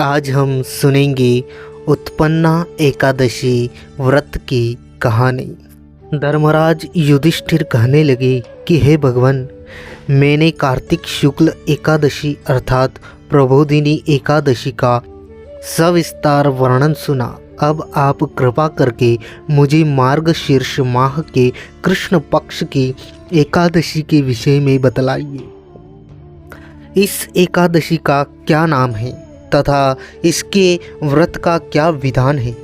आज हम सुनेंगे उत्पन्ना एकादशी व्रत की कहानी। धर्मराज युधिष्ठिर कहने लगे कि हे भगवान, मैंने कार्तिक शुक्ल एकादशी अर्थात प्रबोधिनी एकादशी का सविस्तार वर्णन सुना। अब आप कृपा करके मुझे मार्गशीर्ष माह के कृष्ण पक्ष की एकादशी के विषय में बतलाइए। इस एकादशी का क्या नाम है तथा इसके व्रत का क्या विधान है,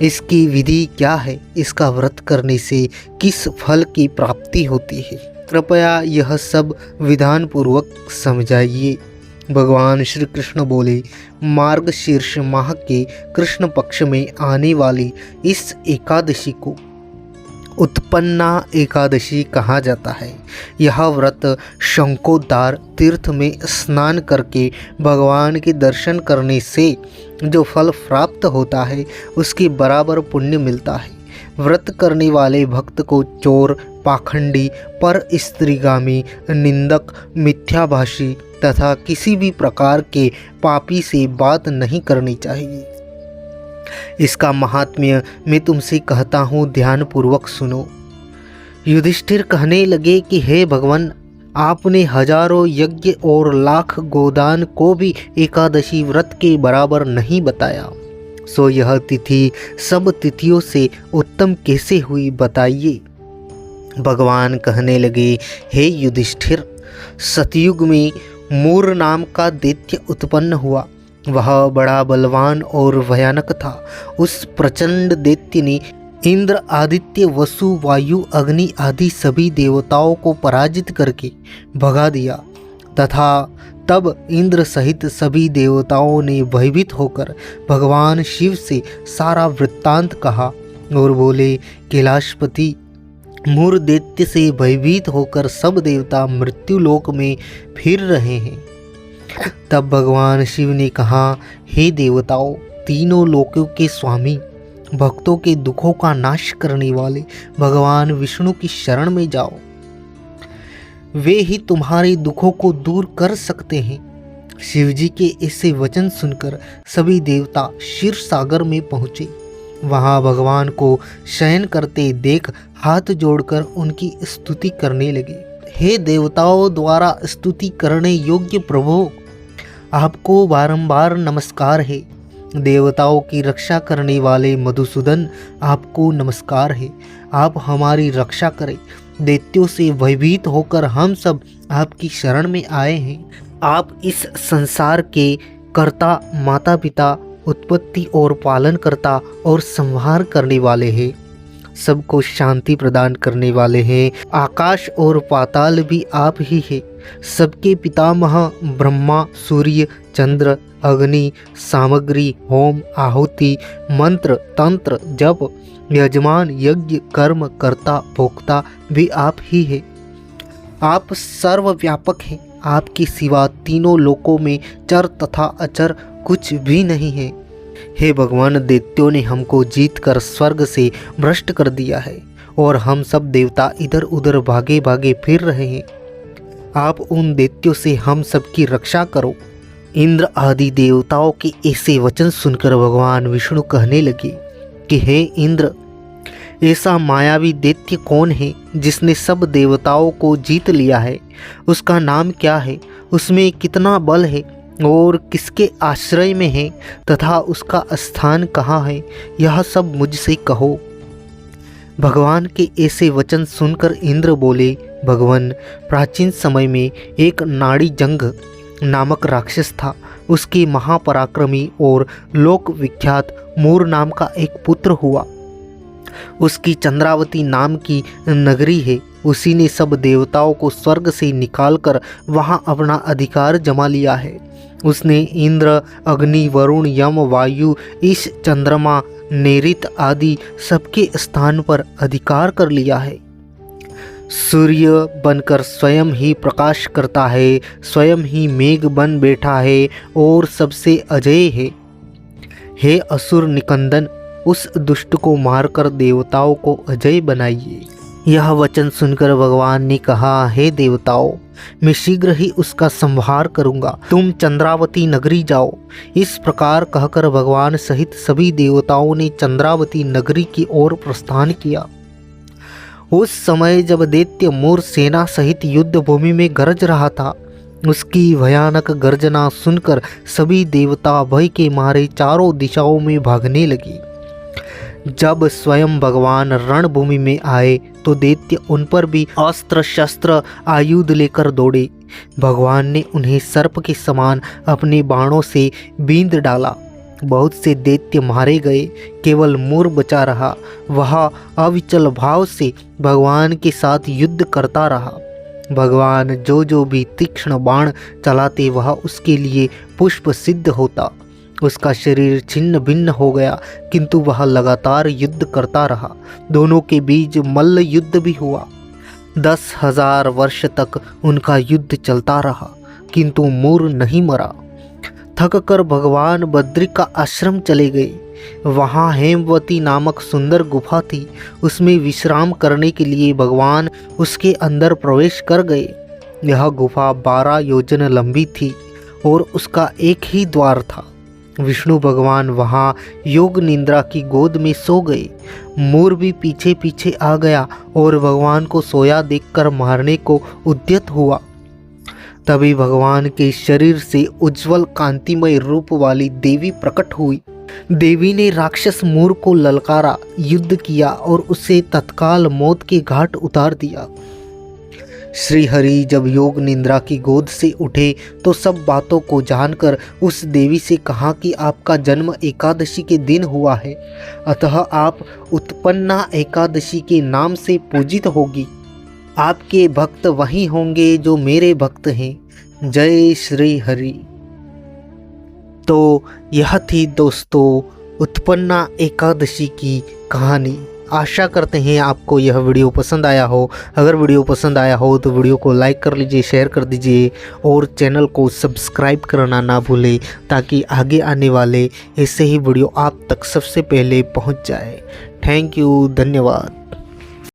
इसकी विधि क्या है, इसका व्रत करने से किस फल की प्राप्ति होती है, कृपया यह सब विधान पूर्वक समझाइए। भगवान श्री कृष्ण बोले, मार्गशीर्ष माह के कृष्ण पक्ष में आने वाली इस एकादशी को उत्पन्ना एकादशी कहा जाता है। यह व्रत शंकोद्धार तीर्थ में स्नान करके भगवान के दर्शन करने से जो फल प्राप्त होता है उसके बराबर पुण्य मिलता है। व्रत करने वाले भक्त को चोर, पाखंडी, पर स्त्रीगामी, निंदक, मिथ्याभाषी तथा किसी भी प्रकार के पापी से बात नहीं करनी चाहिए। इसका महात्म्य मैं तुमसे कहता हूँ, ध्यानपूर्वक सुनो। युधिष्ठिर कहने लगे कि हे भगवान, आपने हजारों यज्ञ और लाख गोदान को भी एकादशी व्रत के बराबर नहीं बताया, सो यह तिथि सब तिथियों से उत्तम कैसे हुई, बताइए। भगवान कहने लगे, हे युधिष्ठिर, सतयुग में मूर नाम का दैत्य उत्पन्न हुआ। वह बड़ा बलवान और भयानक था। उस प्रचंड दैत्य ने इंद्र, आदित्य, वसु, वायु, अग्नि आदि सभी देवताओं को पराजित करके भगा दिया तथा तब इंद्र सहित सभी देवताओं ने भयभीत होकर भगवान शिव से सारा वृत्तांत कहा और बोले, कैलाशपति, मूर दैत्य से भयभीत होकर सब देवता मृत्युलोक में फिर रहे हैं। तब भगवान शिव ने कहा, हे देवताओं, तीनों लोकों के स्वामी, भक्तों के दुखों का नाश करने वाले भगवान विष्णु की शरण में जाओ। वे ही तुम्हारे दुखों को दूर कर सकते हैं। शिव जी के ऐसे वचन सुनकर सभी देवता क्षीर सागर में पहुँचे। वहाँ भगवान को शयन करते देख हाथ जोड़कर उनकी स्तुति करने लगे। हे देवताओं द्वारा स्तुति करने योग्य प्रभु, आपको बारंबार नमस्कार है। देवताओं की रक्षा करने वाले मधुसूदन, आपको नमस्कार है। आप हमारी रक्षा करें। दैत्यों से भयभीत होकर हम सब आपकी शरण में आए हैं। आप इस संसार के कर्ता, माता पिता, उत्पत्ति और पालन करता और संहार करने वाले हैं। सबको शांति प्रदान करने वाले हैं। आकाश और पाताल भी आप ही हैं। सबके पितामह ब्रह्मा, सूर्य, चंद्र, अग्नि, सामग्री, होम, आहुति, मंत्र, तंत्र, जप, यजमान, यज्ञ, कर्म, कर्ता, भोक्ता भी आप ही हैं। आप सर्वव्यापक हैं। आपके सिवा तीनों लोकों में चर तथा अचर कुछ भी नहीं है। हे भगवान, दैत्यों ने हमको जीत कर स्वर्ग से भ्रष्ट कर दिया है और हम सब देवता इधर उधर भागे भागे फिर रहे हैं। आप उन दैत्यों से हम सब की रक्षा करो। इंद्र आदि देवताओं के ऐसे वचन सुनकर भगवान विष्णु कहने लगे कि हे इंद्र, ऐसा मायावी दैत्य कौन है जिसने सब देवताओं को जीत लिया है? उसका नाम क्या है? उसमें कितना बल है और किसके आश्रय में है तथा उसका स्थान कहाँ है? यह सब मुझसे कहो। भगवान के ऐसे वचन सुनकर इंद्र बोले, भगवान, प्राचीन समय में एक नाड़ी जंग नामक राक्षस था। उसके महापराक्रमी और लोक विख्यात मूर नाम का एक पुत्र हुआ। उसकी चंद्रावती नाम की नगरी है। उसी ने सब देवताओं को स्वर्ग से निकालकर वहां अपना अधिकार जमा लिया है। उसने इंद्र, अग्नि, वरुण, यम, वायु, इस चंद्रमा, नेरित आदि सबके स्थान पर अधिकार कर लिया है। सूर्य बनकर स्वयं ही प्रकाश करता है, स्वयं ही मेघ बन बैठा है और सबसे अजय है। हे असुर निकंदन, उस दुष्ट को मारकर देवताओं को अजय बनाइए। यह वचन सुनकर भगवान ने कहा, हे देवताओं, मैं शीघ्र ही उसका संहार करूंगा। तुम चंद्रावती नगरी जाओ। इस प्रकार कहकर भगवान सहित सभी देवताओं ने चंद्रावती नगरी की ओर प्रस्थान किया। उस समय जब दैत्य मोर सेना सहित युद्ध भूमि में गरज रहा था, उसकी भयानक गर्जना सुनकर सभी देवता भय के मारे चारों दिशाओं में भागने लगे। जब स्वयं भगवान रणभूमि में आए तो दैत्य उन पर भी अस्त्र शस्त्र आयुध लेकर दौड़े। भगवान ने उन्हें सर्प के समान अपने बाणों से बींध डाला। बहुत से दैत्य मारे गए, केवल मोर बचा रहा। वह अविचल भाव से भगवान के साथ युद्ध करता रहा। भगवान जो भी तीक्ष्ण बाण चलाते वह उसके लिए पुष्प सिद्ध होता। उसका शरीर छिन्न भिन्न हो गया, किंतु वह लगातार युद्ध करता रहा। दोनों के बीच मल्ल युद्ध भी हुआ। 10,000 वर्ष तक उनका युद्ध चलता रहा, किंतु मोर नहीं मरा। थक कर भगवान बद्रिक का आश्रम चले गए। वहाँ हेमवती नामक सुंदर गुफा थी। उसमें विश्राम करने के लिए भगवान उसके अंदर प्रवेश कर गए। यह गुफा 12 योजन लंबी थी और उसका एक ही द्वार था। विष्णु भगवान वहाँ योग निद्रा की गोद में सो गए। मोर भी पीछे पीछे आ गया और भगवान को सोया देखकर मारने को उद्यत हुआ। तभी भगवान के शरीर से उज्जवल कांतिमय रूप वाली देवी प्रकट हुई। देवी ने राक्षस मोर को ललकारा, युद्ध किया और उसे तत्काल मौत के घाट उतार दिया। श्री हरि जब योग निद्रा की गोद से उठे तो सब बातों को जानकर उस देवी से कहा कि आपका जन्म एकादशी के दिन हुआ है, अतः आप उत्पन्ना एकादशी के नाम से पूजित होगी। आपके भक्त वही होंगे जो मेरे भक्त हैं। जय श्री हरि। तो यह थी दोस्तों उत्पन्ना एकादशी की कहानी। आशा करते हैं आपको यह वीडियो पसंद आया हो। अगर वीडियो पसंद आया हो तो वीडियो को लाइक कर लीजिए, शेयर कर दीजिए और चैनल को सब्सक्राइब करना ना भूलें, ताकि आगे आने वाले ऐसे ही वीडियो आप तक सबसे पहले पहुंच जाए। थैंक यू, धन्यवाद।